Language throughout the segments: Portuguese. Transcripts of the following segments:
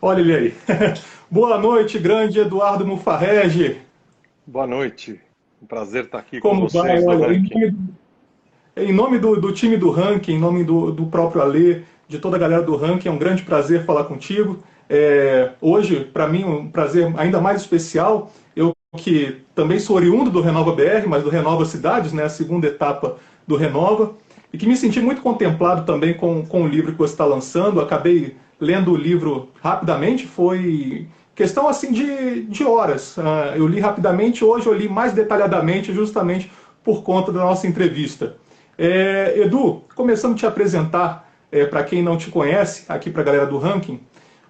Olha ele aí. Boa noite, grande Eduardo Mufarrege. Boa noite. Um prazer estar aqui com Como vai? vocês do Olha, ranking. em nome do time do ranking, em nome do próprio Alê, de toda a galera do ranking, é um grande prazer falar contigo. Hoje, para mim, um prazer ainda mais especial. Eu que também sou oriundo do Renova BR, mas do Renova Cidades, né, a segunda etapa do Renova, e que me senti muito contemplado também com o livro que você está lançando. Acabei lendo o livro rapidamente, foi questão assim de horas. Eu li rapidamente, hoje eu li mais detalhadamente, justamente por conta da nossa entrevista. Edu, começando a te apresentar, para quem não te conhece, aqui para a galera do ranking,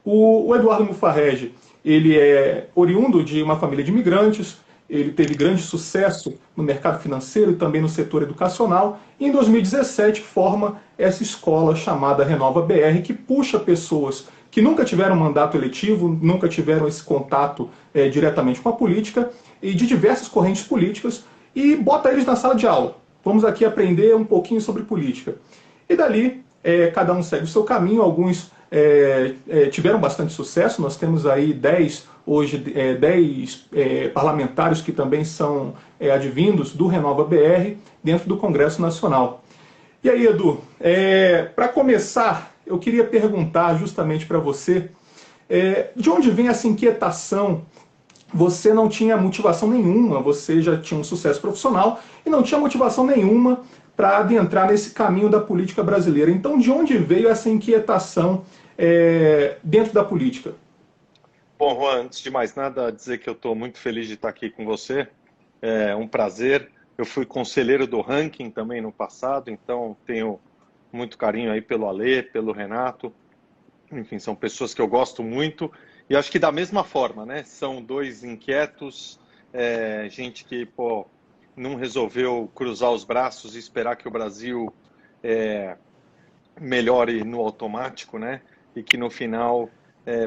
o Eduardo Mufarrege, ele é oriundo de uma família de imigrantes, ele teve grande sucesso no mercado financeiro e também no setor educacional, e em 2017 forma essa escola chamada Renova BR, que puxa pessoas que nunca tiveram mandato eletivo, nunca tiveram esse contato diretamente com a política, e de diversas correntes políticas, e bota eles na sala de aula. Vamos aqui aprender um pouquinho sobre política. E dali, cada um segue o seu caminho, alguns tiveram bastante sucesso, nós temos aí 10 hoje 10 parlamentares que também são advindos do Renova BR dentro do Congresso Nacional. E aí, Edu, para começar, eu queria perguntar justamente para você, de onde vem essa inquietação? Você não tinha motivação nenhuma, você já tinha um sucesso profissional e não tinha motivação nenhuma para adentrar nesse caminho da política brasileira. Então, de onde veio essa inquietação dentro da política? Bom, Juan, antes de mais nada, dizer que eu estou muito feliz de estar aqui com você. É um prazer. Eu fui conselheiro do ranking também no passado, então tenho muito carinho aí pelo Alê, pelo Renato. Enfim, são pessoas que eu gosto muito. E acho que da mesma forma, né? São dois inquietos, gente que, pô, não resolveu cruzar os braços e esperar que o Brasil melhore no automático, né? E que no final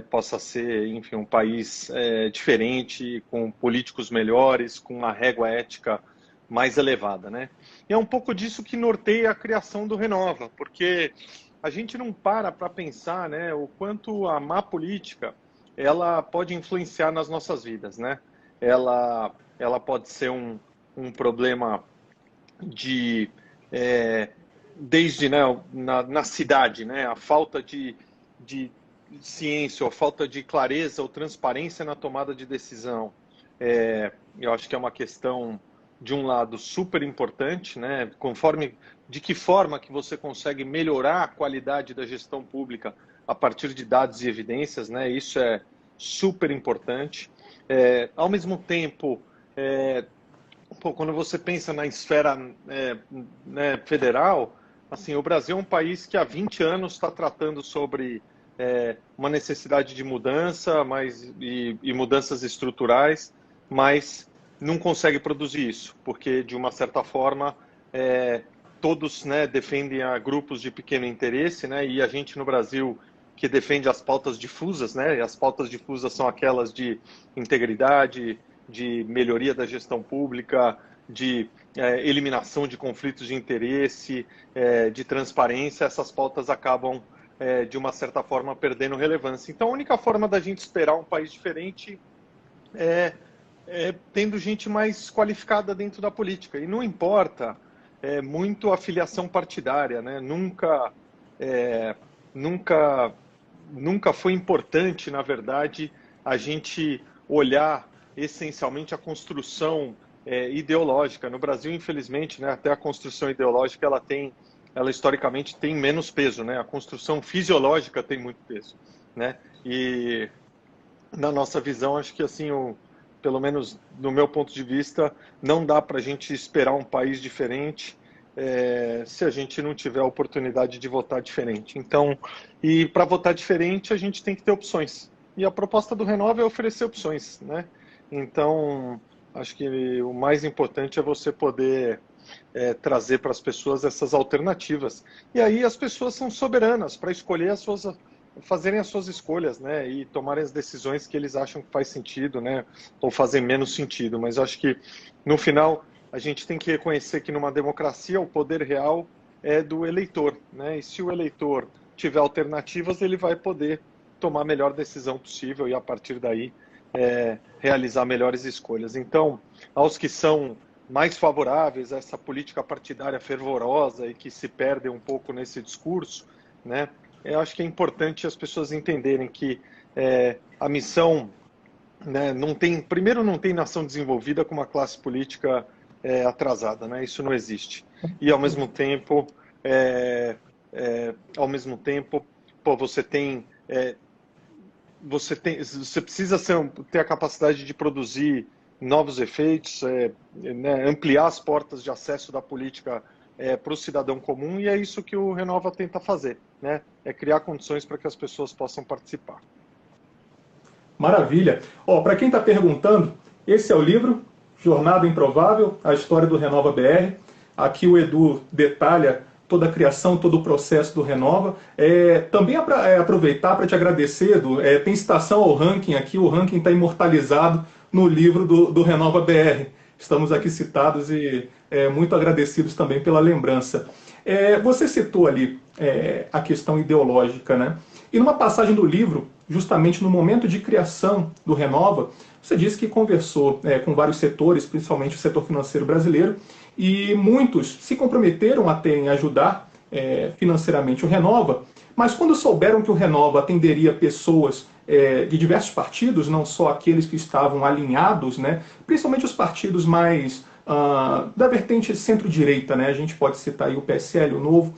possa ser, enfim, um país diferente, com políticos melhores, com uma régua ética mais elevada, né? E é um pouco disso que norteia a criação do Renova, porque a gente não para pensar, né, o quanto a má política ela pode influenciar nas nossas vidas, né? Ela pode ser um problema de desde, né, na cidade, né, a falta de ciência, ou a falta de clareza ou transparência na tomada de decisão. Eu acho que é uma questão, de um lado, super importante, né, conforme de que forma que você consegue melhorar a qualidade da gestão pública a partir de dados e evidências, né, isso é super importante. Ao mesmo tempo, pô, quando você pensa na esfera né, federal, assim, o Brasil é um país que há 20 anos está tratando sobre uma necessidade de mudança e mudanças estruturais, mas não consegue produzir isso, porque, de uma certa forma, todos, né, defendem a grupos de pequeno interesse, né, e a gente no Brasil que defende as pautas difusas, né, e as pautas difusas são aquelas de integridade, de melhoria da gestão pública, de eliminação de conflitos de interesse, de transparência. Essas pautas acabam, de uma certa forma, perdendo relevância. Então, a única forma da gente esperar um país diferente é tendo gente mais qualificada dentro da política. E não importa muito a filiação partidária, né? É, nunca, nunca foi importante, na verdade, a gente olhar essencialmente a construção ideológica. No Brasil, infelizmente, né, até a construção ideológica ela historicamente tem menos peso, né? A construção fisiológica tem muito peso, né? E na nossa visão, acho que assim, pelo menos no meu ponto de vista, não dá para a gente esperar um país diferente se a gente não tiver a oportunidade de votar diferente. Então, e para votar diferente, a gente tem que ter opções. E a proposta do Renova é oferecer opções, né? Então, acho que o mais importante é você poder trazer para as pessoas essas alternativas. E aí as pessoas são soberanas para escolher fazerem as suas escolhas, né, e tomarem as decisões que eles acham que faz sentido, né, ou fazem menos sentido. Mas acho que no final a gente tem que reconhecer que numa democracia o poder real é do eleitor, né, e se o eleitor tiver alternativas, ele vai poder tomar a melhor decisão possível e, a partir daí, realizar melhores escolhas. Então, aos que são mais favoráveis a essa política partidária fervorosa e que se perdem um pouco nesse discurso, né, eu acho que é importante as pessoas entenderem que a missão, né, primeiro, não tem nação desenvolvida com uma classe política atrasada, né? Isso não existe. E ao mesmo tempo, pô, você precisa ter a capacidade de produzir novos efeitos, né, ampliar as portas de acesso da política para o cidadão comum, e é isso que o Renova tenta fazer, né? É criar condições para que as pessoas possam participar. Maravilha. Para quem está perguntando, esse é o livro, Jornada Improvável, a história do Renova BR. Aqui o Edu detalha toda a criação, todo o processo do Renova. Também aproveitar para te agradecer, Edu, tem citação ao ranking aqui, o ranking está imortalizado no livro do Renova BR. Estamos aqui citados e muito agradecidos também pela lembrança. Você citou ali a questão ideológica, né? E numa passagem do livro, justamente no momento de criação do Renova, você disse que conversou com vários setores, principalmente o setor financeiro brasileiro, e muitos se comprometeram em ajudar financeiramente o Renova, mas quando souberam que o Renova atenderia pessoas de diversos partidos, não só aqueles que estavam alinhados, né, principalmente os partidos mais da vertente centro-direita, né, a gente pode citar aí o PSL, o Novo,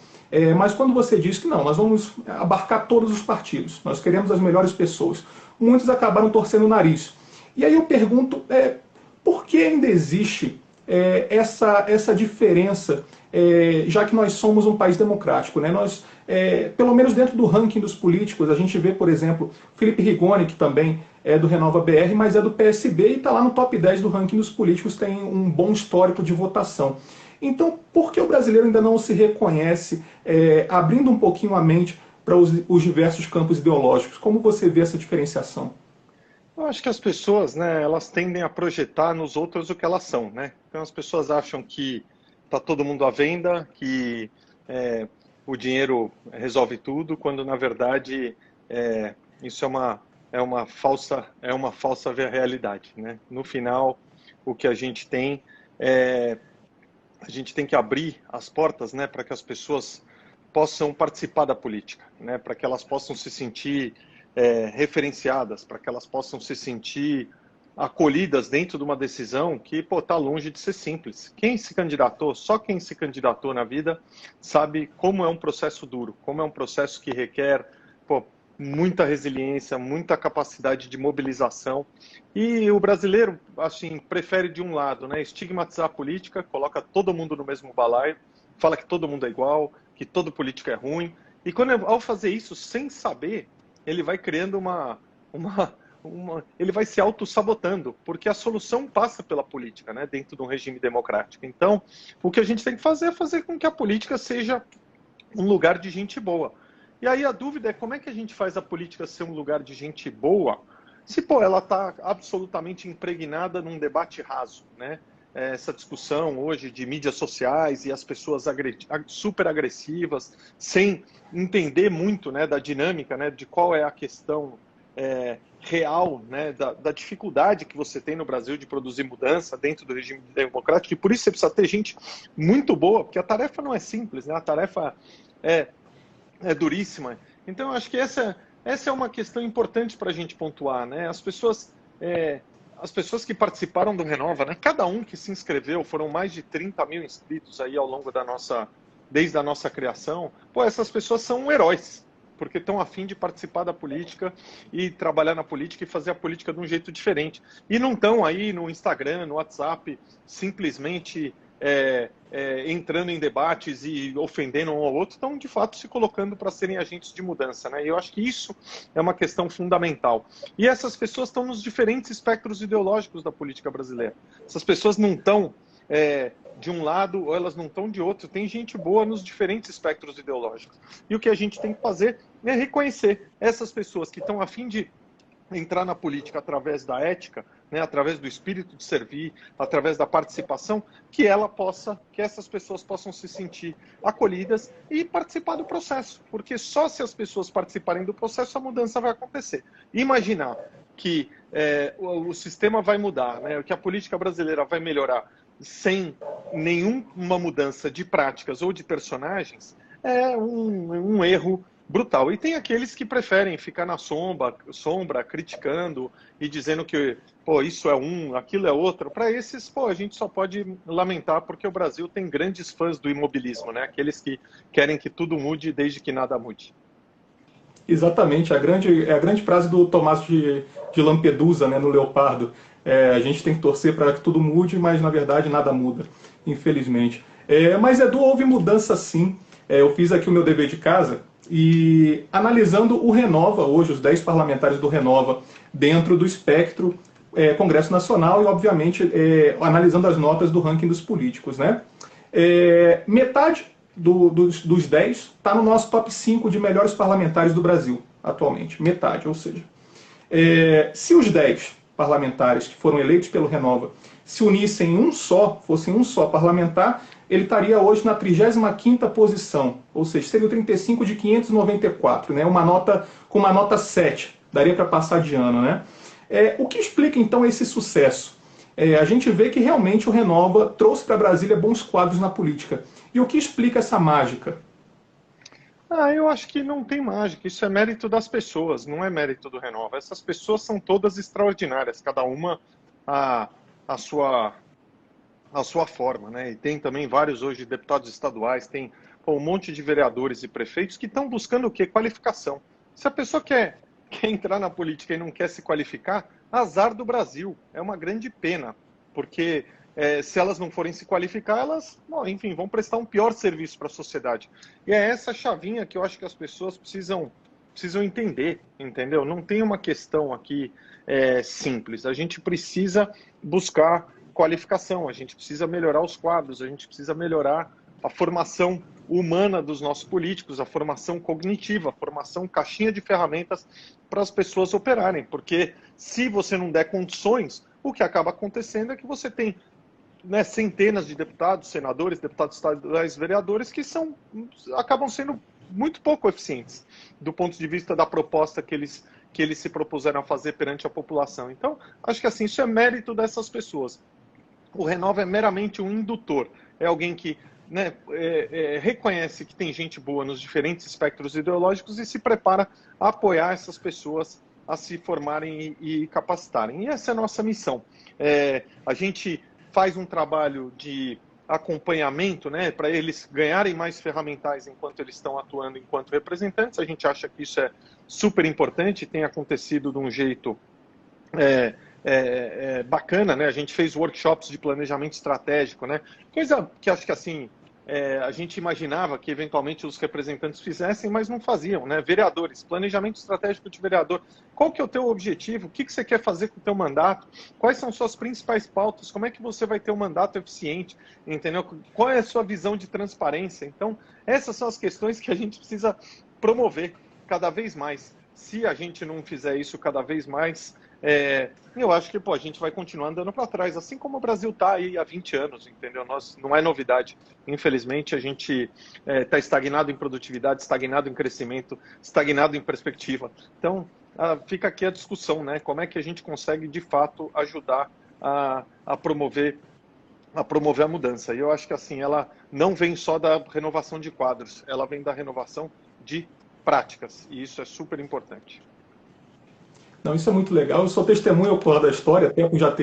mas quando você diz que não, nós vamos abarcar todos os partidos, nós queremos as melhores pessoas, muitos acabaram torcendo o nariz. E aí eu pergunto, por que ainda existe essa diferença, já que nós somos um país democrático, né? Nós, pelo menos dentro do ranking dos políticos, a gente vê, por exemplo, Felipe Rigoni, que também é do Renova BR, mas é do PSB e está lá no top 10 do ranking dos políticos, tem um bom histórico de votação. Então, por que o brasileiro ainda não se reconhece, abrindo um pouquinho a mente para os diversos campos ideológicos? Como você vê essa diferenciação? Eu acho que as pessoas, né, elas tendem a projetar nos outros o que elas são, né? Então as pessoas acham que está todo mundo à venda, que o dinheiro resolve tudo, quando na verdade isso é uma falsa realidade, né? No final, o que a gente tem que abrir as portas, né, para que as pessoas possam participar da política, né, para que elas possam se sentir referenciadas, para que elas possam se sentir acolhidas dentro de uma decisão que está longe de ser simples. Só quem se candidatou na vida sabe como é um processo duro, como é um processo que requer muita resiliência, muita capacidade de mobilização. E o brasileiro, assim, prefere de um lado, né, estigmatizar a política, coloca todo mundo no mesmo balaio, fala que todo mundo é igual, que todo político é ruim. E ao fazer isso sem saber, ele vai criando ele vai se auto-sabotando, porque a solução passa pela política, né, dentro de um regime democrático. Então, o que a gente tem que fazer é fazer com que a política seja um lugar de gente boa. E aí a dúvida é como é que a gente faz a política ser um lugar de gente boa se, ela está absolutamente impregnada num debate raso, né? Essa discussão hoje de mídias sociais e as pessoas super agressivas, sem entender muito, né, da dinâmica, né, de qual é a questão real, né, da dificuldade que você tem no Brasil de produzir mudança dentro do regime democrático, e por isso você precisa ter gente muito boa, porque a tarefa não é simples, né, a tarefa é duríssima. Então, eu acho que essa é uma questão importante para a gente pontuar, né, as pessoas que participaram do Renova, né, cada um que se inscreveu, foram mais de 30 mil inscritos aí ao longo desde a nossa criação, essas pessoas são heróis, porque estão a fim de participar da política e trabalhar na política e fazer a política de um jeito diferente. E não estão aí no Instagram, no WhatsApp, simplesmente entrando em debates e ofendendo um ao outro, estão de fato se colocando para serem agentes de mudança, né? E eu acho que isso é uma questão fundamental. E essas pessoas estão nos diferentes espectros ideológicos da política brasileira. Essas pessoas não estão de um lado ou elas não estão de outro. Tem gente boa nos diferentes espectros ideológicos. E o que a gente tem que fazer é reconhecer essas pessoas que estão a fim de entrar na política através da ética, né, através do espírito de servir, através da participação, que essas pessoas possam se sentir acolhidas e participar do processo, porque só se as pessoas participarem do processo a mudança vai acontecer. Imaginar que o sistema vai mudar, né, que a política brasileira vai melhorar sem nenhuma mudança de práticas ou de personagens é um erro brutal. E tem aqueles que preferem ficar na sombra, criticando e dizendo que, pô, isso é aquilo é outro. Para esses, pô, a gente só pode lamentar, porque o Brasil tem grandes fãs do imobilismo, né? Aqueles que querem que tudo mude desde que nada mude. Exatamente, a grande frase do Tomás de Lampedusa, né, no Leopardo. A gente tem que torcer para que tudo mude, mas na verdade nada muda, infelizmente. Mas Edu, houve mudança sim. Eu fiz aqui o meu dever de casa e analisando o Renova, hoje os 10 parlamentares do Renova, dentro do espectro Congresso Nacional e, obviamente, analisando as notas do ranking dos políticos, né? Metade dos 10 está no nosso top 5 de melhores parlamentares do Brasil, atualmente. Metade, ou seja. Se os 10 parlamentares que foram eleitos pelo Renova se unissem em fossem um só parlamentar, ele estaria hoje na 35ª posição, ou seja, seria o 35 de 594, né? Com uma nota 7, daria para passar de ano, né? O que explica então esse sucesso? A gente vê que realmente o Renova trouxe para Brasília bons quadros na política. E o que explica essa mágica? Eu acho que não tem mágica, isso é mérito das pessoas, não é mérito do Renova. Essas pessoas são todas extraordinárias, cada uma a sua forma, né? E tem também vários hoje deputados estaduais, tem um monte de vereadores e prefeitos que estão buscando o quê? Qualificação. Se a pessoa quer entrar na política e não quer se qualificar, azar do Brasil. É uma grande pena, porque se elas não forem se qualificar, elas, enfim, vão prestar um pior serviço para a sociedade. E é essa chavinha que eu acho que as pessoas precisam entender, entendeu? Não tem uma questão aqui simples. A gente precisa buscar qualificação, a gente precisa melhorar os quadros, a gente precisa melhorar a formação humana dos nossos políticos, a formação cognitiva, a formação caixinha de ferramentas para as pessoas operarem, porque se você não der condições, o que acaba acontecendo é que você tem, né, centenas de deputados, senadores, deputados estaduais, vereadores que acabam sendo muito pouco eficientes do ponto de vista da proposta que eles se propuseram a fazer perante a população. Então, acho que assim, isso é mérito dessas pessoas. O Renova é meramente um indutor, é alguém que, né, reconhece que tem gente boa nos diferentes espectros ideológicos e se prepara a apoiar essas pessoas a se formarem e capacitarem. E essa é a nossa missão. A gente faz um trabalho de acompanhamento, né, para eles ganharem mais ferramentais enquanto eles estão atuando enquanto representantes. A gente acha que isso é super importante, tem acontecido de um jeito bacana, né? A gente fez workshops de planejamento estratégico, né? Coisa que acho que assim a gente imaginava que eventualmente os representantes fizessem, mas não faziam, né? Vereadores, planejamento estratégico de vereador. Qual que é o teu objetivo? O que você quer fazer com o teu mandato? Quais são suas principais pautas? Como é que você vai ter um mandato eficiente? Entendeu? Qual é a sua visão de transparência? Então, essas são as questões que a gente precisa promover cada vez mais. Se a gente não fizer isso cada vez mais, eu acho que a gente vai continuar andando para trás, assim como o Brasil está aí há 20 anos, entendeu? Não é novidade. Infelizmente, a gente está estagnado em produtividade, estagnado em crescimento, estagnado em perspectiva. Então, fica aqui a discussão, né? Como é que a gente consegue, de fato, ajudar a promover a mudança. E eu acho que assim, ela não vem só da renovação de quadros, ela vem da renovação de práticas, e isso é super importante. Não, isso é muito legal. Eu sou testemunha ocular da história, até por já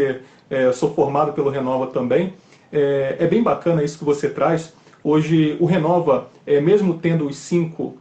sou formado pelo Renova também. É bem bacana isso que você traz. Hoje, o Renova, mesmo tendo os 5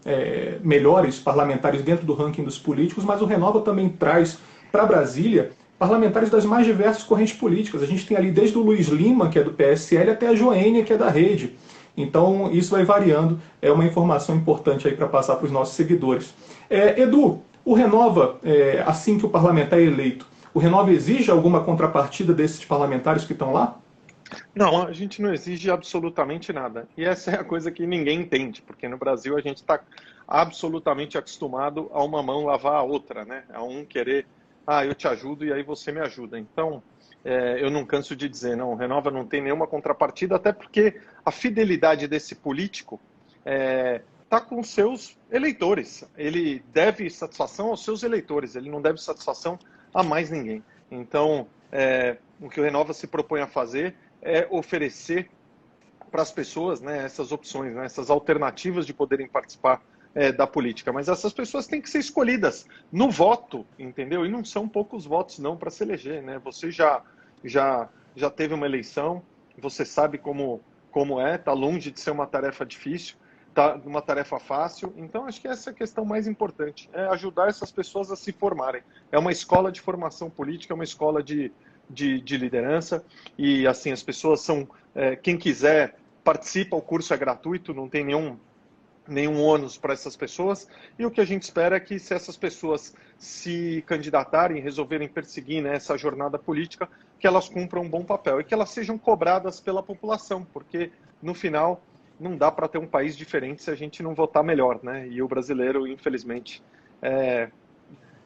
melhores parlamentares dentro do ranking dos políticos, mas o Renova também traz para Brasília parlamentares das mais diversas correntes políticas. A gente tem ali desde o Luiz Lima, que é do PSL, até a Joênia, que é da Rede. Então, isso vai variando. É uma informação importante aí para passar para os nossos seguidores. Edu, o Renova, assim que o parlamentar é eleito, o Renova exige alguma contrapartida desses parlamentares que estão lá? Não, a gente não exige absolutamente nada. E essa é a coisa que ninguém entende, porque no Brasil a gente está absolutamente acostumado a uma mão lavar a outra, né? A um querer eu te ajudo e aí você me ajuda. Então, eu não canso de dizer, não, o Renova não tem nenhuma contrapartida, até porque a fidelidade desse político está com seus eleitores. Ele deve satisfação aos seus eleitores, ele não deve satisfação a mais ninguém. Então, o que o Renova se propõe a fazer é oferecer para as pessoas, né, essas opções, né, essas alternativas de poderem participar da política. Mas essas pessoas têm que ser escolhidas no voto, entendeu? E não são poucos votos, não, para se eleger, né? Você já teve uma eleição, você sabe como é, está longe de ser uma tarefa difícil, tá uma tarefa fácil. Então, acho que essa é a questão mais importante, é ajudar essas pessoas a se formarem. É uma escola de formação política, é uma escola de liderança, e assim, as pessoas são, quem quiser participa, o curso é gratuito, não tem nenhum ônus para essas pessoas, e o que a gente espera é que, se essas pessoas se candidatarem, resolverem perseguir, né, essa jornada política, que elas cumpram um bom papel e que elas sejam cobradas pela população, porque no final não dá para ter um país diferente se a gente não votar melhor, né? E o brasileiro, infelizmente,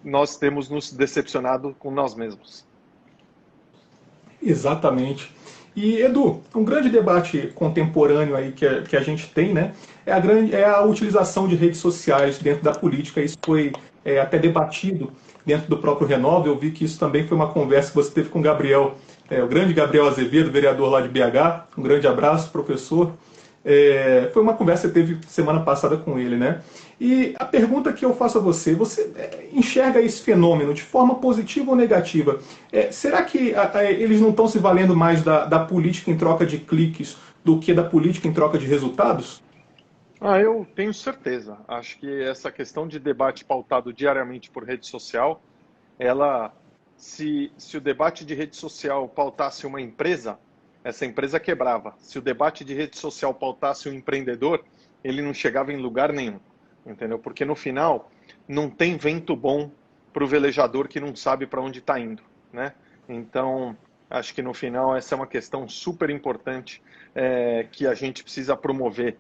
nós temos nos decepcionado com nós mesmos. Exatamente. E, Edu, um grande debate contemporâneo aí que a gente tem, né, é a utilização de redes sociais dentro da política. Isso foi até debatido dentro do próprio Renova. Eu vi que isso também foi uma conversa que você teve com o Gabriel, o grande Gabriel Azevedo, vereador lá de BH. Um grande abraço, professor. Foi uma conversa que teve semana passada com ele, né? E a pergunta que eu faço a você, enxerga esse fenômeno de forma positiva ou negativa? Será que eles não estão se valendo mais da política em troca de cliques do que da política em troca de resultados? Eu tenho certeza. Acho que essa questão de debate pautado diariamente por rede social, se o debate de rede social pautasse uma empresa, essa empresa quebrava. Se o debate de rede social pautasse um empreendedor, ele não chegava em lugar nenhum, entendeu? Porque no final não tem vento bom para o velejador que não sabe para onde está indo, né? Então, acho que no final essa é uma questão super importante que a gente precisa promover.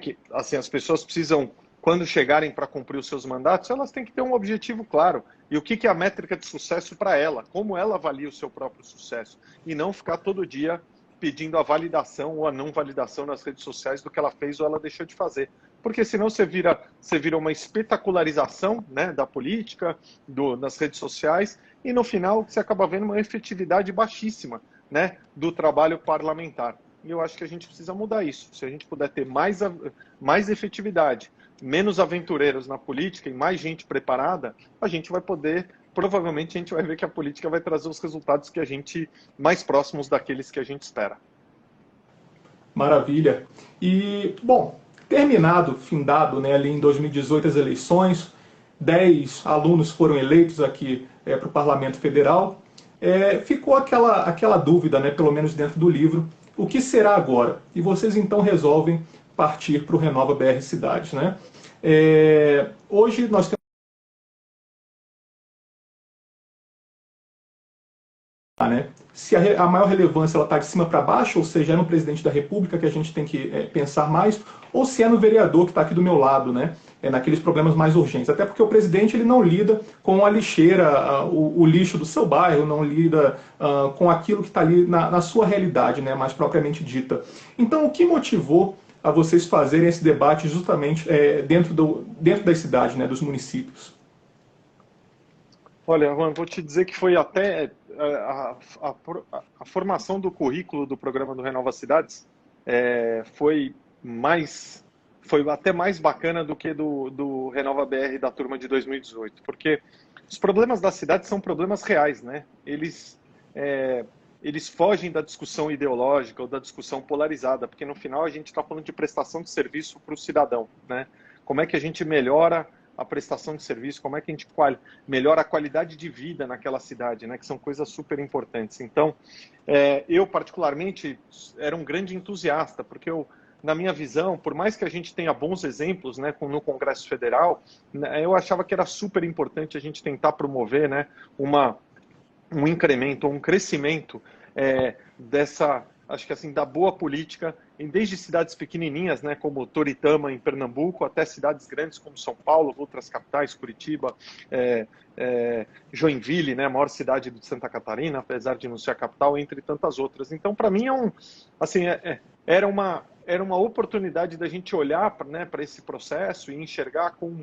Que assim, as pessoas precisam, quando chegarem para cumprir os seus mandatos, elas têm que ter um objetivo claro. E o que é a métrica de sucesso para ela? Como ela avalia o seu próprio sucesso? E não ficar todo dia pedindo a validação ou a não validação nas redes sociais do que ela fez ou ela deixou de fazer. Porque senão você vira uma espetacularização, né, da política, nas redes sociais, e no final você acaba vendo uma efetividade baixíssima, né, do trabalho parlamentar. E eu acho que a gente precisa mudar isso. Se a gente puder ter mais efetividade, menos aventureiros na política e mais gente preparada, a gente vai poder, provavelmente a gente vai ver que a política vai trazer os resultados que a gente, mais próximos daqueles que a gente espera. Maravilha. E, bom, findado, né, ali em 2018 as eleições, 10 alunos foram eleitos aqui para o Parlamento Federal. Ficou aquela dúvida, né, pelo menos dentro do livro, o que será agora? E vocês então resolvem partir para o Renova BR Cidades, né? Hoje nós temos, né, se a maior relevância está de cima para baixo, ou seja, é no presidente da República que a gente tem que pensar mais, ou se é no vereador que está aqui do meu lado, né, naqueles problemas mais urgentes. Até porque o presidente ele não lida com a lixeira, o lixo do seu bairro, não lida com aquilo que está ali na sua realidade, né, mais propriamente dita. Então, o que motivou a vocês fazerem esse debate justamente dentro das cidades, né, dos municípios? Olha, Juan, vou te dizer que foi até a formação do currículo do programa do Renova Cidades foi até mais bacana do que do Renova BR da turma de 2018, porque os problemas da cidade são problemas reais, né? Eles fogem da discussão ideológica ou da discussão polarizada, porque no final a gente está falando de prestação de serviço para o cidadão, né? Como é que a gente melhora a prestação de serviço, como é que a gente melhora a qualidade de vida naquela cidade, né? Que são coisas super importantes. Então, eu particularmente era um grande entusiasta, porque na minha visão, por mais que a gente tenha bons exemplos, né, no Congresso Federal, né, eu achava que era super importante a gente tentar promover, né, um incremento, um crescimento acho que assim, da boa política desde cidades pequenininhas, né, como Toritama, em Pernambuco, até cidades grandes como São Paulo, outras capitais, Curitiba, Joinville, né, a maior cidade de Santa Catarina, apesar de não ser a capital, entre tantas outras. Então, para mim, era uma oportunidade da gente olhar, né, para esse processo e enxergar com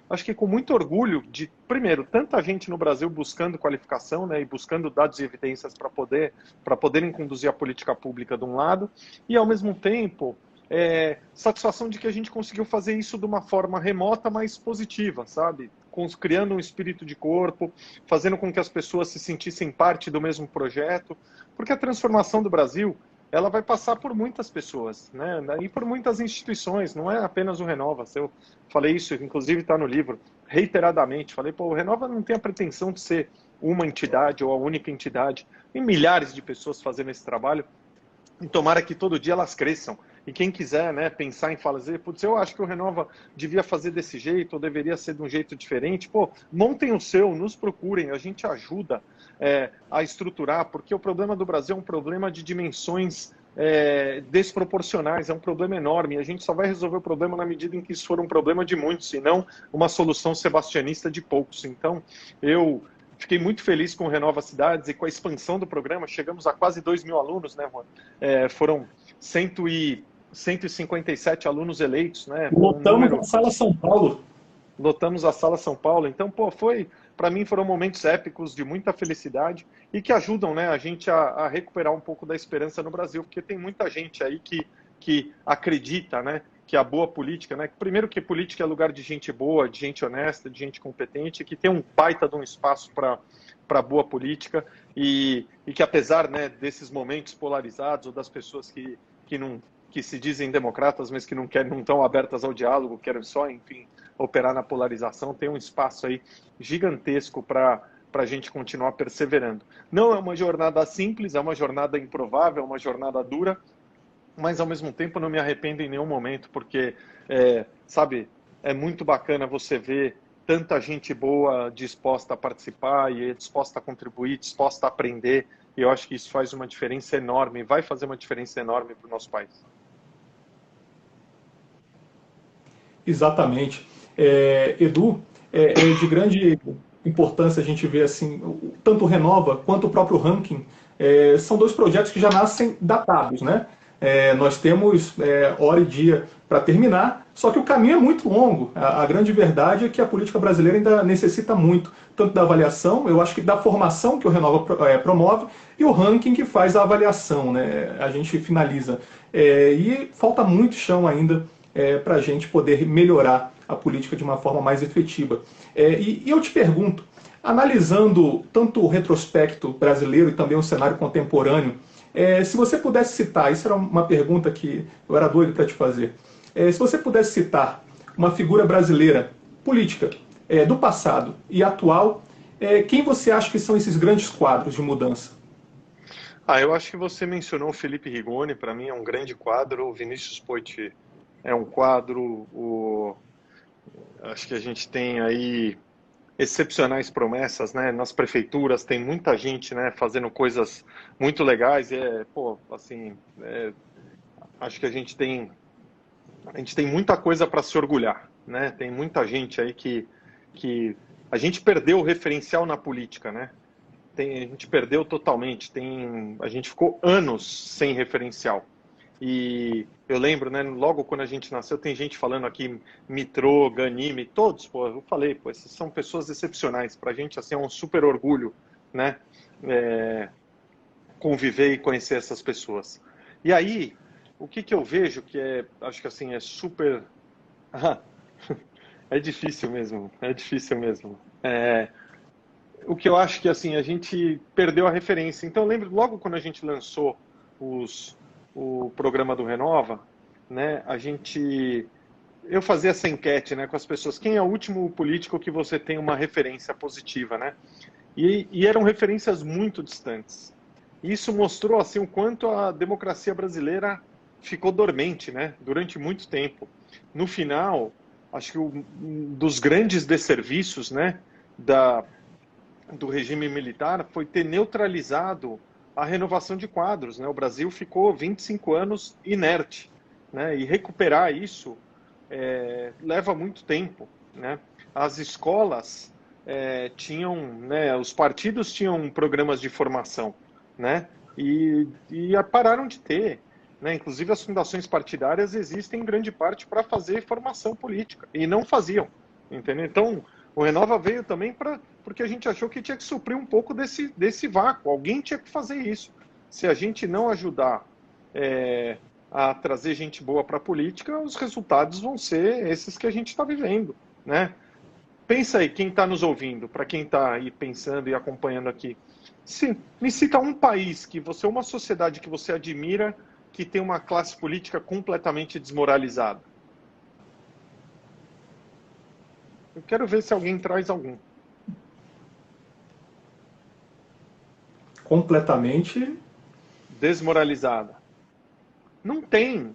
acho que com muito orgulho de, primeiro, tanta gente no Brasil buscando qualificação, né, e buscando dados e evidências para poderem conduzir a política pública de um lado, e ao mesmo tempo satisfação de que a gente conseguiu fazer isso de uma forma remota, mas positiva, sabe? Criando um espírito de corpo, fazendo com que as pessoas se sentissem parte do mesmo projeto, porque a transformação do Brasil, ela vai passar por muitas pessoas, né? E por muitas instituições, não é apenas o Renova. Eu falei isso, inclusive está no livro, reiteradamente. Falei, o Renova não tem a pretensão de ser uma entidade ou a única entidade. Tem milhares de pessoas fazendo esse trabalho e tomara que todo dia elas cresçam. E quem quiser, né, pensar em fazer, putz, eu acho que o Renova devia fazer desse jeito, ou deveria ser de um jeito diferente, montem o seu, nos procurem, a gente ajuda a estruturar, porque o problema do Brasil é um problema de dimensões desproporcionais, é um problema enorme, e a gente só vai resolver o problema na medida em que isso for um problema de muitos, e não uma solução sebastianista de poucos. Então, eu fiquei muito feliz com o Renova Cidades e com a expansão do programa. Chegamos a quase 2.000 alunos, né, Juan? Foram 157 alunos eleitos, né? Lotamos a Sala São Paulo. Lotamos a Sala São Paulo. Então, para mim foram momentos épicos de muita felicidade e que ajudam, né, a gente a recuperar um pouco da esperança no Brasil, porque tem muita gente aí que acredita, né, que a boa política, né, primeiro que política é lugar de gente boa, de gente honesta, de gente competente, que tem um baita de um espaço para boa política e que apesar, né, desses momentos polarizados ou das pessoas que se dizem democratas, mas que não estão abertas ao diálogo, querem só, enfim, operar na polarização, tem um espaço aí gigantesco para a gente continuar perseverando. Não é uma jornada simples, é uma jornada improvável, é uma jornada dura, mas ao mesmo tempo não me arrependo em nenhum momento, porque, sabe, é muito bacana você ver tanta gente boa disposta a participar e disposta a contribuir, disposta a aprender, e eu acho que isso faz uma diferença enorme, vai fazer uma diferença enorme para o nosso país. Exatamente. Edu, é de grande importância a gente ver assim, tanto o Renova quanto o próprio Ranking, são dois projetos que já nascem datados, né? Nós temos hora e dia para terminar, só que o caminho é muito longo. A grande verdade é que a política brasileira ainda necessita muito, tanto da avaliação, eu acho que da formação que o Renova promove, e o ranking que faz a avaliação, né? A gente finaliza. E falta muito chão ainda para a gente poder melhorar a política de uma forma mais efetiva. E eu te pergunto, analisando tanto o retrospecto brasileiro e também o cenário contemporâneo, se você pudesse citar, isso era uma pergunta que eu era doido para te fazer, se você pudesse citar uma figura brasileira política do passado e atual, quem você acha que são esses grandes quadros de mudança? Eu acho que você mencionou o Felipe Rigoni, para mim é um grande quadro, o Vinícius Poit é um quadro, acho que a gente tem aí excepcionais promessas, né? Nas prefeituras tem muita gente, né, fazendo coisas muito legais e acho que a gente tem muita coisa para se orgulhar, né? Tem muita gente aí que a gente perdeu o referencial na política, né? A gente perdeu totalmente, a gente ficou anos sem referencial. E eu lembro, né, logo quando a gente nasceu, tem gente falando aqui, Mitrô, Ganime, todos, eu falei, essas são pessoas excepcionais. Pra gente, assim, é um super orgulho, né, conviver e conhecer essas pessoas. E aí, o que eu vejo que acho que assim, é super... é difícil mesmo. O que eu acho que, assim, a gente perdeu a referência. Então, eu lembro, logo quando a gente lançou o programa do Renova, né, eu fazia essa enquete, né, com as pessoas, quem é o último político que você tem uma referência positiva, né? E eram referências muito distantes. Isso mostrou assim o quanto a democracia brasileira ficou dormente, né, durante muito tempo. No final, acho que um dos grandes desserviços, né, do regime militar foi ter neutralizado a renovação de quadros, né? O Brasil ficou 25 anos inerte, né? E recuperar isso leva muito tempo, né? As escolas tinham, né? Os partidos tinham programas de formação, né? E pararam de ter, né? Inclusive as fundações partidárias existem em grande parte para fazer formação política e não faziam, entendeu? Então o Renova veio também porque a gente achou que tinha que suprir um pouco desse vácuo. Alguém tinha que fazer isso. Se a gente não ajudar a trazer gente boa para a política, os resultados vão ser esses que a gente está vivendo, né? Pensa aí, quem está nos ouvindo, para quem está aí pensando e acompanhando aqui. Me cita um país uma sociedade que você admira, que tem uma classe política completamente desmoralizada. Eu quero ver se alguém traz algum. Completamente Desmoralizada. Não tem.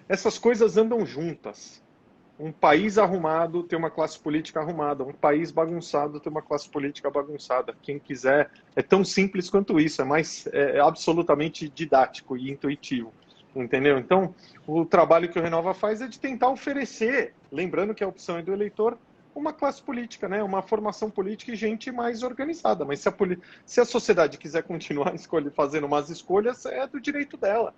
Essas coisas andam juntas. Um país arrumado tem uma classe política arrumada. Um país bagunçado tem uma classe política bagunçada. Quem quiser, é tão simples quanto isso. É absolutamente didático e intuitivo. Entendeu? Então, o trabalho que o Renova faz é de tentar oferecer, lembrando que a opção é do eleitor, uma classe política, né? Uma formação política e gente mais organizada. Mas se a sociedade quiser continuar fazendo umas escolhas, é do direito dela.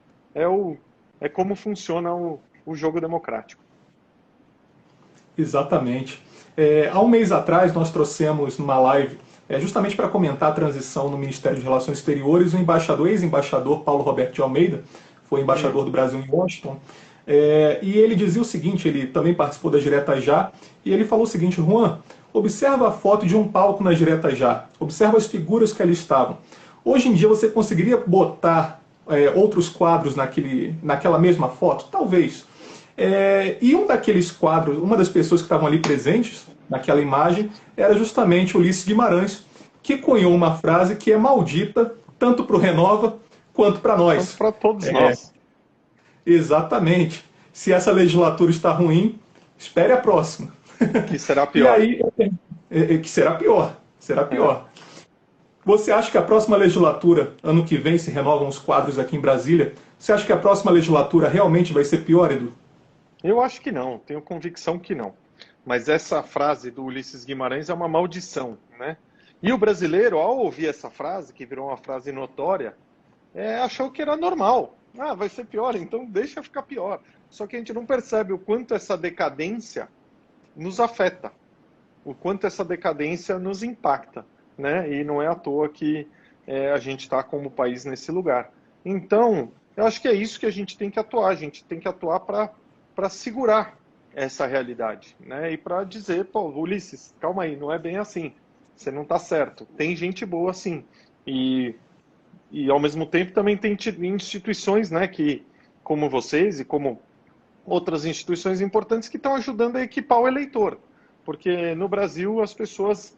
É como funciona o jogo democrático. Exatamente. Há um mês atrás, nós trouxemos numa live, justamente para comentar a transição no Ministério de Relações Exteriores, o ex-embaixador Paulo Roberto de Almeida, foi embaixador do Brasil em Washington, e ele dizia o seguinte, ele também participou das Diretas Já, e ele falou o seguinte: Juan, observa a foto de um palco nas Diretas Já, observa as figuras que ali estavam. Hoje em dia você conseguiria botar outros quadros naquela mesma foto? Talvez. E um daqueles quadros, uma das pessoas que estavam ali presentes naquela imagem, era justamente Ulisses Guimarães, que cunhou uma frase que é maldita tanto para o Renova quanto para nós. Para todos nós. Exatamente. Se essa legislatura está ruim, espere a próxima. Que será pior. E aí, que será pior. Será pior. Você acha que a próxima legislatura, ano que vem, se renovam os quadros aqui em Brasília, você acha que a próxima legislatura realmente vai ser pior, Edu? Eu acho que não, tenho convicção que não. Mas essa frase do Ulisses Guimarães é uma maldição, né? E o brasileiro, ao ouvir essa frase, que virou uma frase notória, achou que era normal. Ah, vai ser pior, então deixa ficar pior. Só que a gente não percebe o quanto essa decadência nos afeta, o quanto essa decadência nos impacta, né? E não é à toa que a gente está como país nesse lugar. Então, eu acho que é isso que a gente tem que atuar. A gente tem que atuar para segurar essa realidade, né? E para dizer, pô, Ulisses, calma aí, não é bem assim. Você não está certo. Tem gente boa, sim. E ao mesmo tempo também tem instituições, né, que, como vocês e como outras instituições importantes que estão ajudando a equipar o eleitor. Porque no Brasil as pessoas,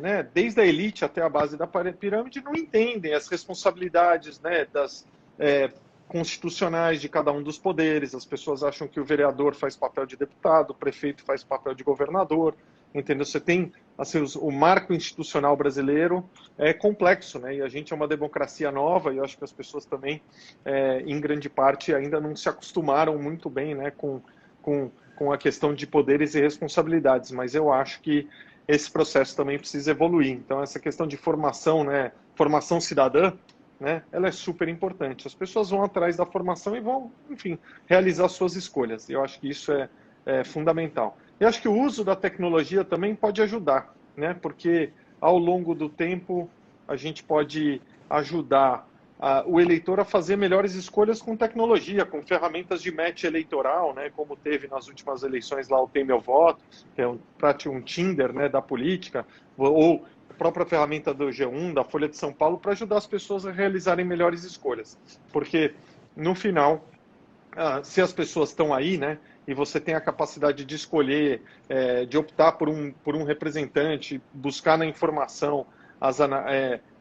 né, desde a elite até a base da pirâmide, não entendem as responsabilidades, né, das constitucionais de cada um dos poderes. As pessoas acham que o vereador faz papel de deputado, o prefeito faz papel de governador, entendeu? Você tem assim, o marco institucional brasileiro é complexo, né? E a gente é uma democracia nova e eu acho que as pessoas também, em grande parte, ainda não se acostumaram muito bem, né, com a questão de poderes e responsabilidades. Mas eu acho que esse processo também precisa evoluir. Então, essa questão de formação, né, formação cidadã, né, ela é super importante. As pessoas vão atrás da formação e vão, enfim, realizar suas escolhas. Eu acho que isso é fundamental. Eu acho que o uso da tecnologia também pode ajudar, né, porque ao longo do tempo a gente pode ajudar o eleitor a fazer melhores escolhas com tecnologia, com ferramentas de match eleitoral, né, como teve nas últimas eleições lá o Tem Meu Voto, que é um Tinder, né, da política, ou a própria ferramenta do G1, da Folha de São Paulo, para ajudar as pessoas a realizarem melhores escolhas. Porque, no final, se as pessoas estão aí, né, e você tem a capacidade de escolher, de optar por um representante, buscar na informação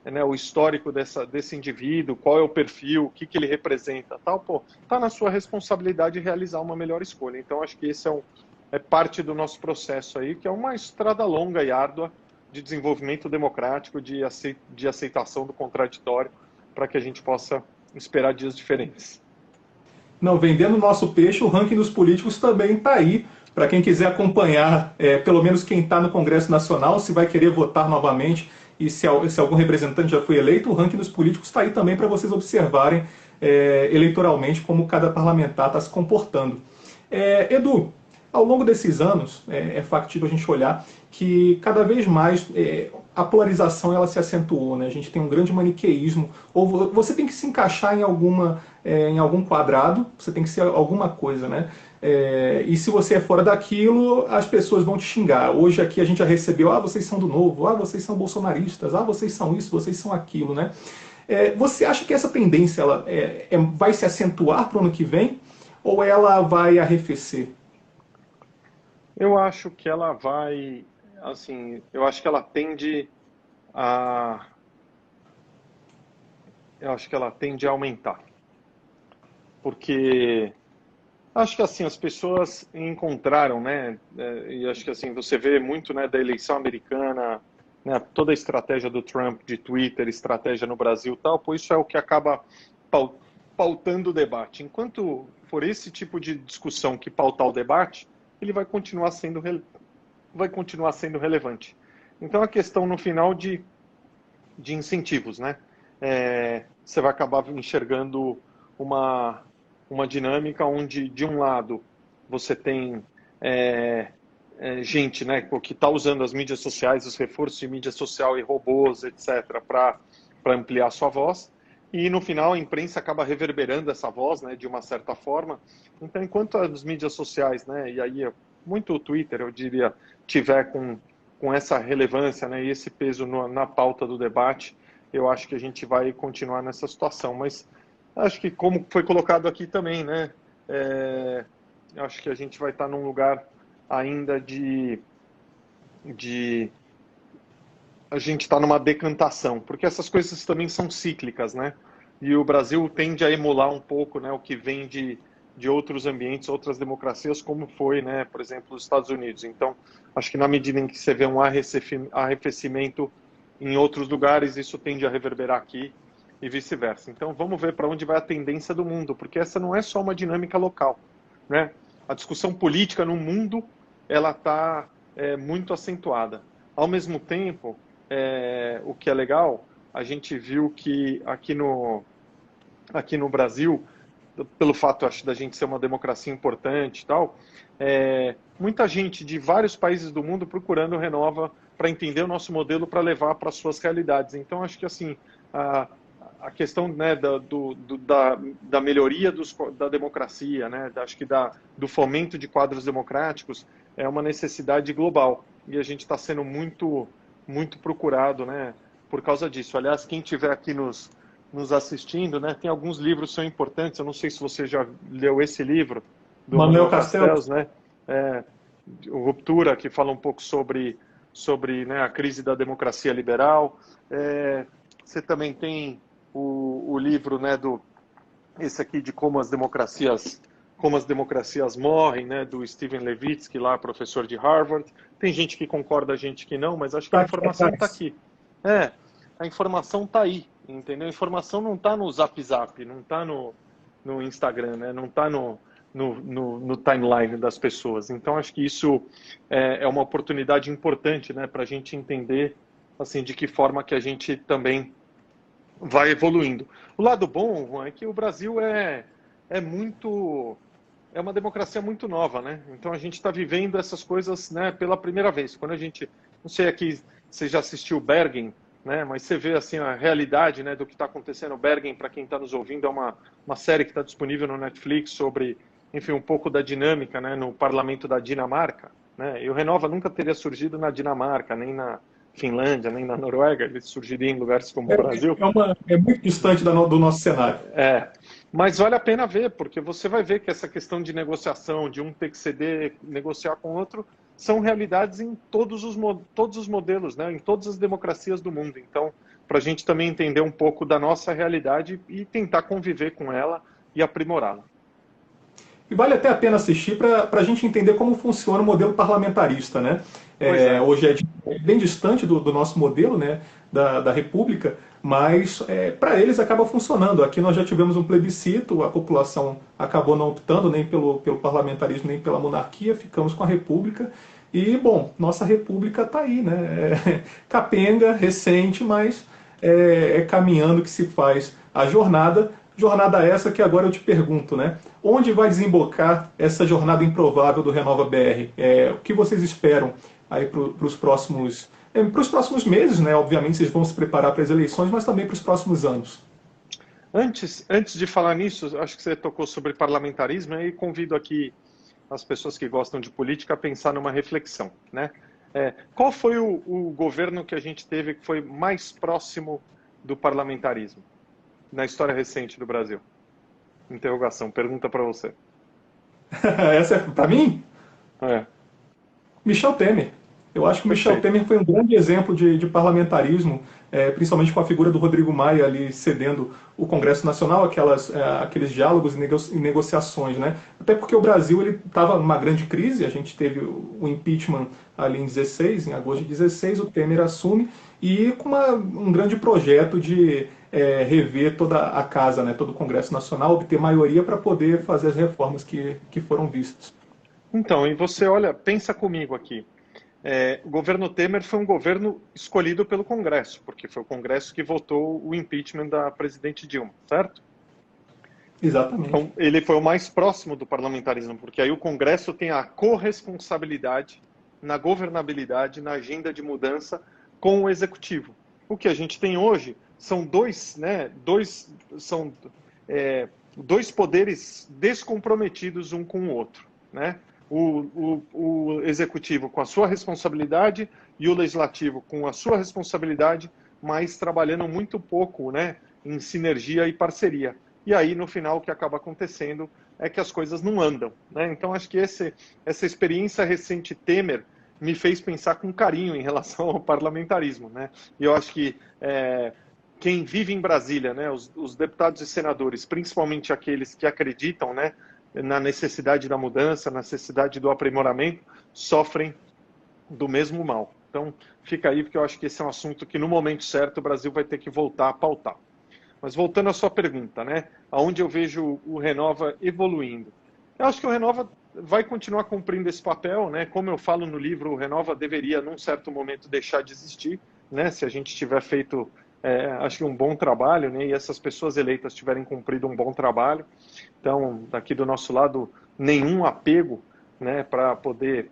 né, o histórico desse indivíduo, qual é o perfil, o que ele representa, tal, pô, tá na sua responsabilidade realizar uma melhor escolha. Então, acho que esse é parte do nosso processo aí, que é uma estrada longa e árdua de desenvolvimento democrático, de aceitação do contraditório, para que a gente possa esperar dias diferentes. Não, vendendo o nosso peixe, o ranking dos políticos também está aí. Para quem quiser acompanhar, pelo menos quem está no Congresso Nacional, se vai querer votar novamente e se algum representante já foi eleito, o ranking dos políticos está aí também para vocês observarem eleitoralmente como cada parlamentar está se comportando. Edu, ao longo desses anos, é factível a gente olhar que cada vez mais a polarização ela se acentuou, né? A gente tem um grande maniqueísmo, ou você tem que se encaixar em algum quadrado, você tem que ser alguma coisa, né? E se você é fora daquilo, as pessoas vão te xingar. Hoje aqui a gente já recebeu, vocês são do Novo, vocês são bolsonaristas, vocês são isso, vocês são aquilo, né? Você acha que essa tendência vai se acentuar para o ano que vem, ou ela vai arrefecer? Eu acho que ela vai, assim, eu acho que ela tende a, eu acho que ela tende a aumentar, porque acho que assim as pessoas encontraram, né? E acho que assim você vê muito, né, da eleição americana, né, toda a estratégia do Trump de Twitter, estratégia no Brasil, e tal. Pois isso é o que acaba pautando o debate. Enquanto for esse tipo de discussão que pautar o debate, ele vai continuar sendo relevante. Então a questão no final de incentivos, né? Você vai acabar enxergando uma dinâmica onde, de um lado, você tem gente, né, que está usando as mídias sociais, os reforços de mídia social e robôs, etc., para ampliar sua voz, e no final a imprensa acaba reverberando essa voz, né, de uma certa forma. Então, enquanto as mídias sociais, né, e aí muito o Twitter, eu diria, tiver com essa relevância, né, e esse peso na pauta do debate, eu acho que a gente vai continuar nessa situação. Mas acho que, como foi colocado aqui também, né, acho que a gente vai estar num lugar ainda a gente está numa decantação, porque essas coisas também são cíclicas, né? E o Brasil tende a emular um pouco, né, o que vem de outros ambientes, outras democracias, como foi, né, por exemplo, os Estados Unidos. Então, acho que na medida em que você vê um arrefecimento em outros lugares, isso tende a reverberar aqui e vice-versa. Então, vamos ver para onde vai a tendência do mundo, porque essa não é só uma dinâmica local, né? A discussão política no mundo, ela está muito acentuada. Ao mesmo tempo, o que é legal, a gente viu que aqui no Brasil, pelo fato, acho, da gente ser uma democracia importante e tal, muita gente de vários países do mundo procurando o Renova para entender o nosso modelo, para levar para as suas realidades. Então, acho que assim, a questão, né, da melhoria da democracia, né, acho que do fomento de quadros democráticos é uma necessidade global. E a gente está sendo muito, muito procurado, né, por causa disso. Aliás, quem estiver aqui nos assistindo, né, tem alguns livros que são importantes. Eu não sei se você já leu esse livro, do Manuel Castells, né, o Ruptura, que fala um pouco sobre né, a crise da democracia liberal. Você também tem o livro, né, esse aqui de como as democracias morrem, né, do Steven Levitsky, lá, professor de Harvard. Tem gente que concorda, gente que não, mas acho que a informação está aqui. A informação está aí, entendeu? A informação não está no Zap Zap, não está no Instagram, né? Não está no timeline das pessoas. Então, acho que isso é uma oportunidade importante, né, para a gente entender assim, de que forma que a gente também vai evoluindo. O lado bom, Juan, é que o Brasil é uma democracia muito nova, né? Então a gente está vivendo essas coisas, né, pela primeira vez. Quando a gente, não sei aqui, você já assistiu Bergen, né? Mas você vê assim a realidade, né, do que está acontecendo. Bergen, para quem está nos ouvindo, é uma série que está disponível no Netflix sobre, enfim, um pouco da dinâmica, né, no parlamento da Dinamarca, né? E o Renova nunca teria surgido na Dinamarca, nem na Finlândia, nem na Noruega, ele surgiria em lugares como o Brasil. É muito distante do nosso cenário. Mas vale a pena ver, porque você vai ver que essa questão de negociação, de um ter que ceder, negociar com o outro, são realidades em todos os modelos, né? Em todas as democracias do mundo. Então, para a gente também entender um pouco da nossa realidade e tentar conviver com ela e aprimorá-la. E vale até a pena assistir para a gente entender como funciona o modelo parlamentarista, né? Pois é. Hoje é bem distante do nosso modelo, né, da República, mas para eles acaba funcionando. Aqui nós já tivemos um plebiscito, a população acabou não optando nem pelo parlamentarismo nem pela monarquia, ficamos com a República. E, bom, nossa República está aí, né? Capenga, recente, mas caminhando que se faz a jornada. Jornada essa que agora eu te pergunto, né? Onde vai desembocar essa jornada improvável do Renova BR? O que vocês esperam aí para os próximos meses, né? Obviamente vocês vão se preparar para as eleições, mas também para os próximos anos. Antes de falar nisso, acho que você tocou sobre parlamentarismo e convido aqui as pessoas que gostam de política a pensar numa reflexão, né? Qual foi o governo que a gente teve que foi mais próximo do parlamentarismo na história recente do Brasil? Interrogação, pergunta para você. Essa é para mim? Michel Temer. Eu acho que o Michel Temer foi um grande exemplo de parlamentarismo, principalmente com a figura do Rodrigo Maia ali cedendo o Congresso Nacional, aqueles diálogos e negociações, né? Até porque o Brasil estava numa grande crise, a gente teve o impeachment ali em agosto de 16, o Temer assume, e com um grande projeto de rever toda a casa, né, todo o Congresso Nacional, obter maioria para poder fazer as reformas que foram vistas. Então, e você olha, pensa comigo aqui. O governo Temer foi um governo escolhido pelo Congresso, porque foi o Congresso que votou o impeachment da presidente Dilma, certo? Exatamente. Então, ele foi o mais próximo do parlamentarismo, porque aí o Congresso tem a corresponsabilidade na governabilidade, na agenda de mudança com o Executivo. O que a gente tem hoje são dois poderes descomprometidos um com o outro, né? O Executivo com a sua responsabilidade e o Legislativo com a sua responsabilidade, mas trabalhando muito pouco, né, em sinergia e parceria. E aí, no final, o que acaba acontecendo é que as coisas não andam, né? Então, acho que essa experiência recente Temer me fez pensar com carinho em relação ao parlamentarismo, né? E eu acho que quem vive em Brasília, né, os deputados e senadores, principalmente aqueles que acreditam, né, na necessidade da mudança, na necessidade do aprimoramento, sofrem do mesmo mal. Então, fica aí, porque eu acho que esse é um assunto que, no momento certo, o Brasil vai ter que voltar a pautar. Mas voltando à sua pergunta, né, aonde eu vejo o Renova evoluindo? Eu acho que o Renova vai continuar cumprindo esse papel, né? Como eu falo no livro, o Renova deveria, num certo momento, deixar de existir, né? Se a gente tiver feito acho que um bom trabalho, né? E essas pessoas eleitas tiverem cumprido um bom trabalho. Então, daqui do nosso lado, nenhum apego, né, para poder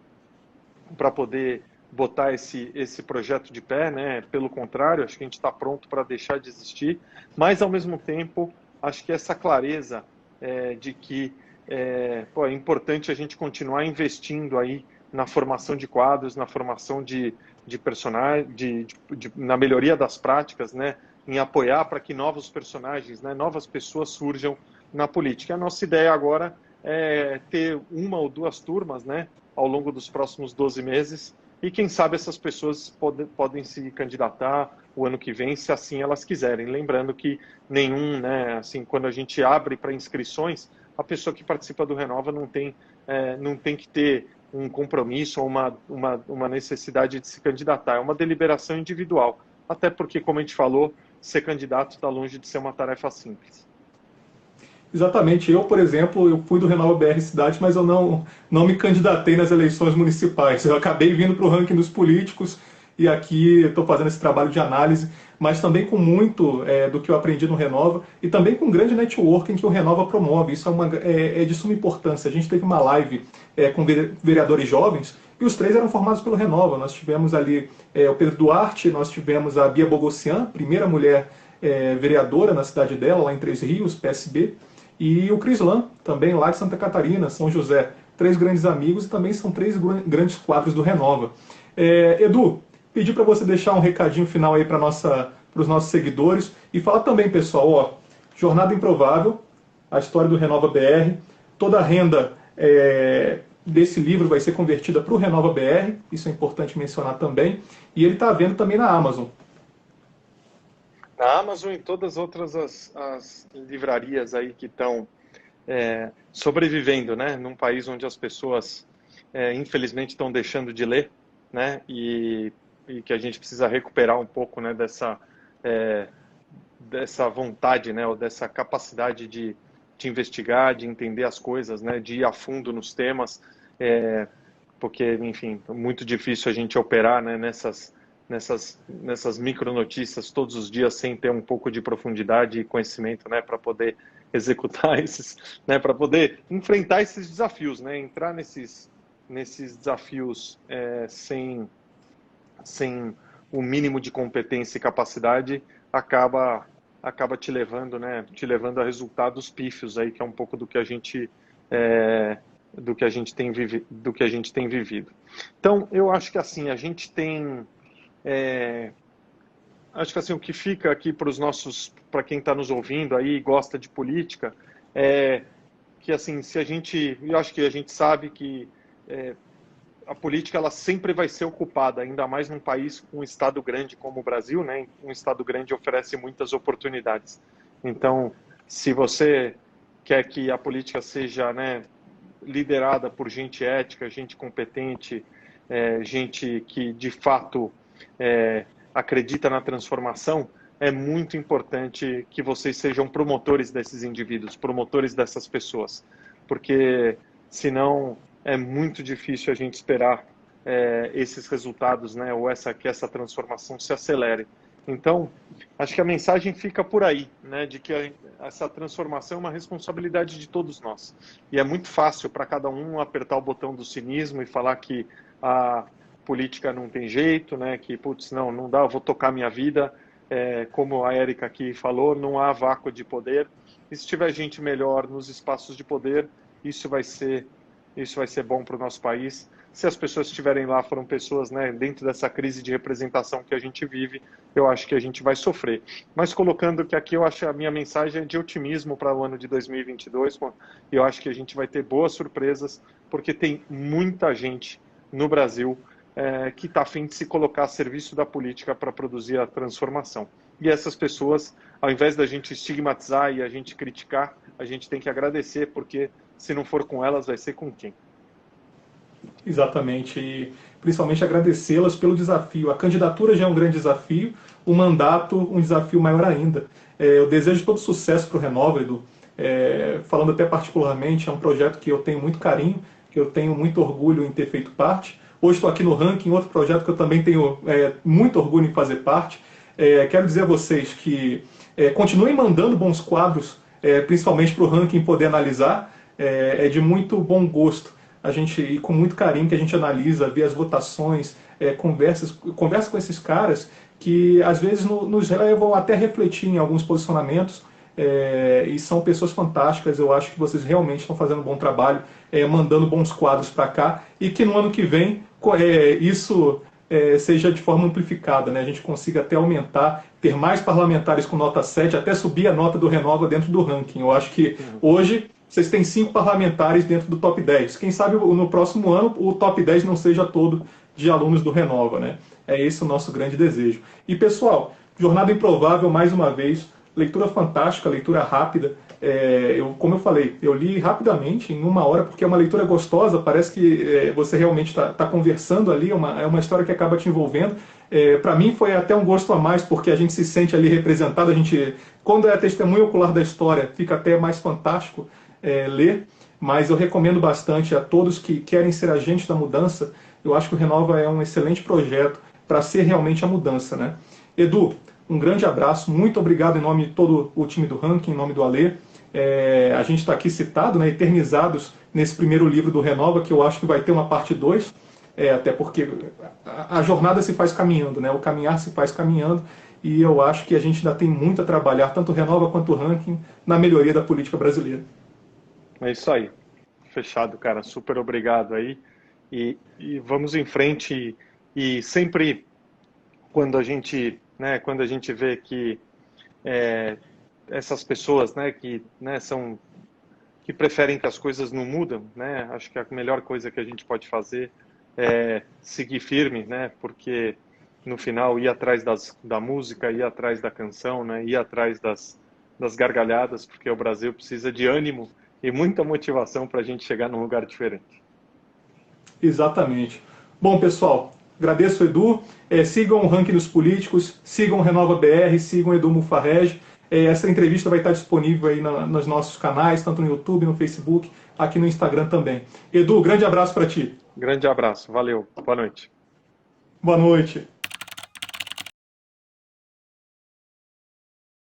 botar esse projeto de pé, né? Pelo contrário, acho que a gente está pronto para deixar de existir, mas, ao mesmo tempo, acho que essa clareza de que é importante a gente continuar investindo aí na formação de quadros, na formação de personagens, na melhoria das práticas, né, em apoiar para que novos personagens, né, novas pessoas surjam na política. A nossa ideia agora é ter uma ou duas turmas, né, ao longo dos próximos 12 meses, e quem sabe essas pessoas podem se candidatar o ano que vem, se assim elas quiserem. Lembrando que né, assim, quando a gente abre para inscrições, a pessoa que participa do Renova não tem que ter um compromisso ou uma necessidade de se candidatar. É uma deliberação individual. Até porque, como a gente falou, ser candidato está longe de ser uma tarefa simples. Exatamente. Eu, por exemplo, eu fui do Renova BR Cidade, mas eu não me candidatei nas eleições municipais. Eu acabei vindo para o ranking dos políticos e aqui estou fazendo esse trabalho de análise, mas também com muito do que eu aprendi no Renova e também com um grande networking que o Renova promove. Isso é de suma importância. A gente teve uma live com vereadores jovens e os três eram formados pelo Renova. Nós tivemos ali o Pedro Duarte, nós tivemos a Bia Bogossian, primeira mulher vereadora na cidade dela, lá em Três Rios, PSB, e o Crislan, também lá de Santa Catarina, São José. Três grandes amigos e também são três grandes quadros do Renova. Edu, pedi para você deixar um recadinho final aí para os nossos seguidores e fala também, pessoal, Jornada Improvável, a história do Renova BR, toda a renda desse livro vai ser convertida para o Renova BR, isso é importante mencionar também, e ele está à venda também na Amazon. Na Amazon e todas as outras as livrarias aí que estão sobrevivendo, né, num país onde as pessoas, infelizmente, estão deixando de ler, né, e que a gente precisa recuperar um pouco, né, dessa vontade, né, ou dessa capacidade de investigar, de entender as coisas, né, de ir a fundo nos temas, porque, enfim, é muito difícil a gente operar, né, nessas micronotícias todos os dias sem ter um pouco de profundidade e conhecimento, né, para poder executar esses, né, para poder enfrentar esses desafios, né, entrar nesses desafios sem o mínimo de competência e capacidade acaba te levando, né, a resultados pífios aí, que é um pouco do que a gente tem vivido. Então, eu acho que assim, a gente tem acho que assim, o que fica aqui para quem está nos ouvindo aí e gosta de política, é que assim, eu acho que a gente sabe que a política ela sempre vai ser ocupada, ainda mais num país com um estado grande como o Brasil, né? Um estado grande oferece muitas oportunidades. Então, se você quer que a política seja, né, liderada por gente ética, gente competente, gente que de fato acredita na transformação, é muito importante que vocês sejam promotores desses indivíduos, promotores dessas pessoas, porque senão é muito difícil a gente esperar esses resultados, né, ou que essa transformação se acelere. Então, acho que a mensagem fica por aí, né, de que essa transformação é uma responsabilidade de todos nós. E é muito fácil para cada um apertar o botão do cinismo e falar que a política não tem jeito, né, que, putz, não dá, eu vou tocar minha vida. Como a Érica aqui falou, não há vácuo de poder. E se tiver gente melhor nos espaços de poder, isso vai ser bom para o nosso país. Se as pessoas que estiverem lá foram pessoas, né, dentro dessa crise de representação que a gente vive, eu acho que a gente vai sofrer. Mas colocando que aqui eu acho a minha mensagem é de otimismo para o ano de 2022, e eu acho que a gente vai ter boas surpresas, porque tem muita gente no Brasil que está a fim de se colocar a serviço da política para produzir a transformação. E essas pessoas, ao invés da gente estigmatizar e a gente criticar, a gente tem que agradecer, porque se não for com elas, vai ser com quem? Exatamente, e principalmente agradecê-las pelo desafio. A candidatura já é um grande desafio, o mandato um desafio maior ainda. Eu desejo todo sucesso para o Renova, Edu. Falando até particularmente, é um projeto que eu tenho muito carinho, que eu tenho muito orgulho em ter feito parte. Hoje estou aqui no Ranking, outro projeto que eu também tenho muito orgulho em fazer parte. Quero dizer a vocês que continuem mandando bons quadros, principalmente para o Ranking poder analisar. É de muito bom gosto a gente, e com muito carinho que a gente analisa, vê as votações, conversa com esses caras que às vezes nos levam até a refletir em alguns posicionamentos, e são pessoas fantásticas. Eu acho que vocês realmente estão fazendo um bom trabalho, mandando bons quadros para cá, e que no ano que vem isso seja de forma amplificada, né? A gente consiga até aumentar, ter mais parlamentares com nota 7, até subir a nota do Renova dentro do ranking. Eu acho que hoje vocês têm 5 parlamentares dentro do top 10. Quem sabe no próximo ano o top 10 não seja todo de alunos do Renova, né? É esse o nosso grande desejo. E pessoal, Jornada Improvável, mais uma vez, leitura fantástica, leitura rápida. Como eu falei, eu li rapidamente, em 1 hora, porque é uma leitura gostosa, parece que você realmente está conversando ali, é uma história que acaba te envolvendo. Para mim foi até um gosto a mais, porque a gente se sente ali representado, quando é a testemunha ocular da história, fica até mais fantástico ler, mas eu recomendo bastante a todos que querem ser agentes da mudança. Eu acho que o Renova é um excelente projeto para ser realmente a mudança, né? Edu, um grande abraço, muito obrigado em nome de todo o time do Ranking, em nome do Alê. A gente está aqui citado, né, eternizados nesse primeiro livro do Renova, que eu acho que vai ter uma parte 2, até porque a jornada se faz caminhando, né? O caminhar se faz caminhando, e eu acho que a gente ainda tem muito a trabalhar, tanto o Renova quanto o Ranking, na melhoria da política brasileira. É isso aí. Fechado, cara. Super obrigado aí. E vamos em frente. E sempre quando a gente vê que essas pessoas, né, que que preferem que as coisas não mudam, né, acho que a melhor coisa que a gente pode fazer é seguir firme, né, porque no final ir atrás da música, ir atrás da canção, né, ir atrás das gargalhadas, porque o Brasil precisa de ânimo e muita motivação para a gente chegar num lugar diferente. Exatamente. Bom, pessoal, agradeço o Edu. Sigam o Ranking dos Políticos, sigam o Renova BR, sigam o Edu Mufarrege. Essa entrevista vai estar disponível aí nos nossos canais, tanto no YouTube, no Facebook, aqui no Instagram também. Edu, grande abraço para ti. Grande abraço, valeu, boa noite. Boa noite.